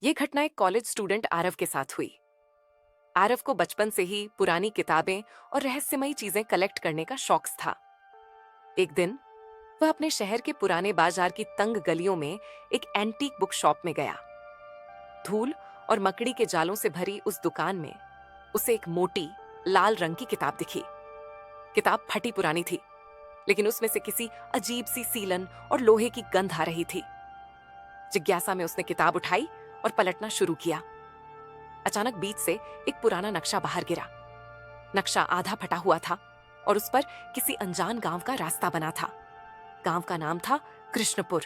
ये घटना एक कॉलेज स्टूडेंट आरव के साथ हुई। आरव को बचपन से ही पुरानी किताबें और रहस्यमयी चीजें कलेक्ट करने का शौक था। एक दिन वह अपने शहर के पुराने बाजार की तंग गलियों में एक एंटीक बुक शॉप में गया। धूल और मकड़ी के जालों से भरी उस दुकान में उसे एक मोटी लाल रंग की किताब दिखी। किताब फटी पुरानी थी, लेकिन उसमें से किसी अजीब सी सीलन और लोहे की गंध आ रही थी। जिज्ञासा में उसने किताब उठाई और पलटना शुरू किया। अचानक बीच से एक पुराना नक्शा बाहर गिरा। नक्शा आधा फटा हुआ था और उस पर किसी अनजान गांव का रास्ता बना था। गांव का नाम था कृष्णपुर,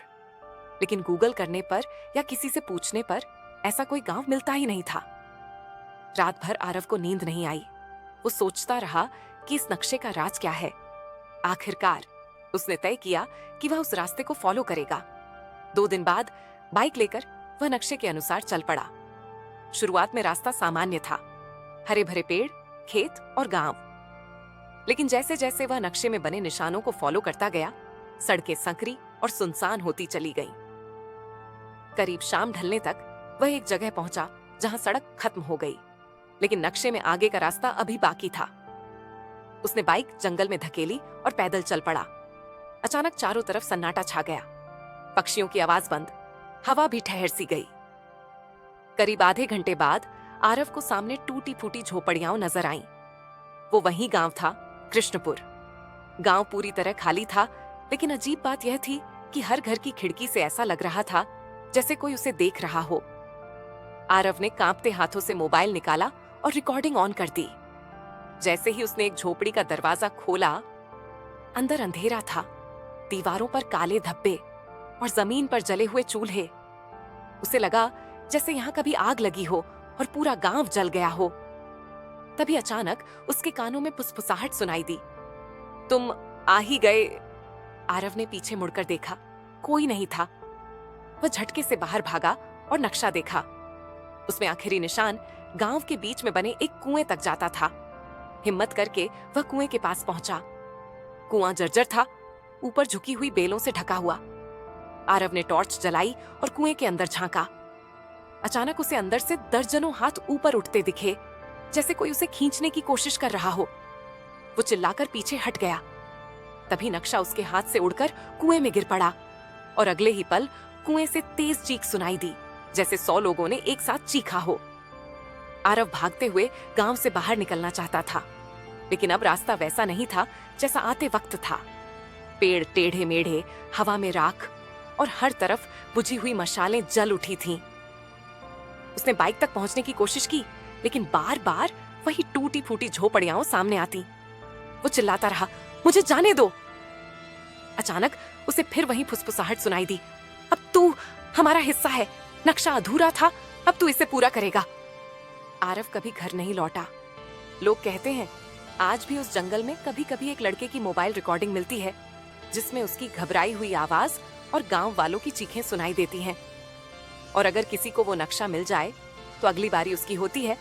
लेकिन गूगल करने पर या किसी से पूछने पर ऐसा कोई गांव मिलता ही नहीं था। रात भर आरव को नींद नहीं आई। वो सोचता रहा कि इस नक्शे का राज क्या है। आखिरकार उसने तय किया कि वह उस रास्ते को फॉलो करेगा। 2 दिन बाद बाइक लेकर वह नक्शे के अनुसार चल पड़ा। शुरुआत में रास्ता सामान्य था, हरे भरे पेड़, खेत और गांव। लेकिन जैसे जैसे वह नक्शे में बने निशानों को फॉलो करता गया, सड़कें संकरी और सुनसान होती चली गईं। करीब शाम ढलने तक वह एक जगह पहुंचा जहां सड़क खत्म हो गई, लेकिन नक्शे में आगे का रास्ता अभी बाकी था। उसने बाइक जंगल में धकेली और पैदल चल पड़ा। अचानक चारों तरफ सन्नाटा छा गया। पक्षियों की आवाज बंद, हवा भी ठहर सी गई। करीब आधे घंटे बाद आरव को सामने टूटी फूटी झोपड़ियां नजर आईं। वो वही गांव था, कृष्णपुर। गांव पूरी तरह खाली था, लेकिन अजीब बात यह थी कि हर घर की खिड़की से ऐसा लग रहा था जैसे कोई उसे देख रहा हो। आरव ने कांपते हाथों से मोबाइल निकाला और रिकॉर्डिंग ऑन कर दी। जैसे ही उसने एक झोपड़ी का दरवाजा खोला, अंदर अंधेरा था। दीवारों पर काले धब्बे और जमीन पर जले हुए चूल्हे। उसे लगा जैसे यहाँ कभी आग लगी हो और पूरा गांव जल गया हो। तभी अचानक उसके कानों में फुसफुसाहट सुनाई दी। तुम आ ही गए। आरव ने पीछे मुड़कर देखा, कोई नहीं था। वह झटके से बाहर भागा और नक्शा देखा। उसमें आखिरी निशान गांव के बीच में बने एक कुएं तक जाता था। हिम्मत करके वह कुएं के पास पहुंचा। कुआं जर्जर था, ऊपर झुकी हुई बेलों से ढका हुआ। आरव ने टॉर्च जलाई और कुएं के अंदर झांका। अचानक उसे अंदर से दर्जनों हाथ ऊपर उठते दिखे, जैसे कोई उसे खींचने की कोशिश कर रहा हो। वो चिल्लाकर पीछे हट गया। तभी नक्शा उसके हाथ से उड़कर कुएं में गिर पड़ा और अगले ही पल कुएं से तेज चीख सुनाई दी, जैसे 100 लोगों ने एक साथ चीखा हो। आरव भागते हुए गांव से बाहर निकलना चाहता था, लेकिन अब रास्ता वैसा नहीं था जैसा आते वक्त था। पेड़ टेढ़े मेढ़े, हवा में राख और हर तरफ बुझी हुई मशालें जल उठी थीं। उसने बाइक तक पहुंचने की कोशिश की, लेकिन बार बार वही टूटी फूटी झोपड़ियां सामने आती। वो चिल्लाता रहा, मुझे जाने दो। अचानक उसे फिर वही फुसफुसाहट सुनाई दी, अब तू हमारा हिस्सा है। नक्शा अधूरा था, अब तू इसे पूरा करेगा। आरव कभी घर नहीं लौटा। लोग कहते हैं आज भी उस जंगल में कभी कभी एक लड़के की मोबाइल रिकॉर्डिंग मिलती है, जिसमें उसकी घबराई हुई आवाज और गांव वालों की चीखें सुनाई देती हैं। और अगर किसी को वो नक्शा मिल जाए तो अगली बारी उसकी होती है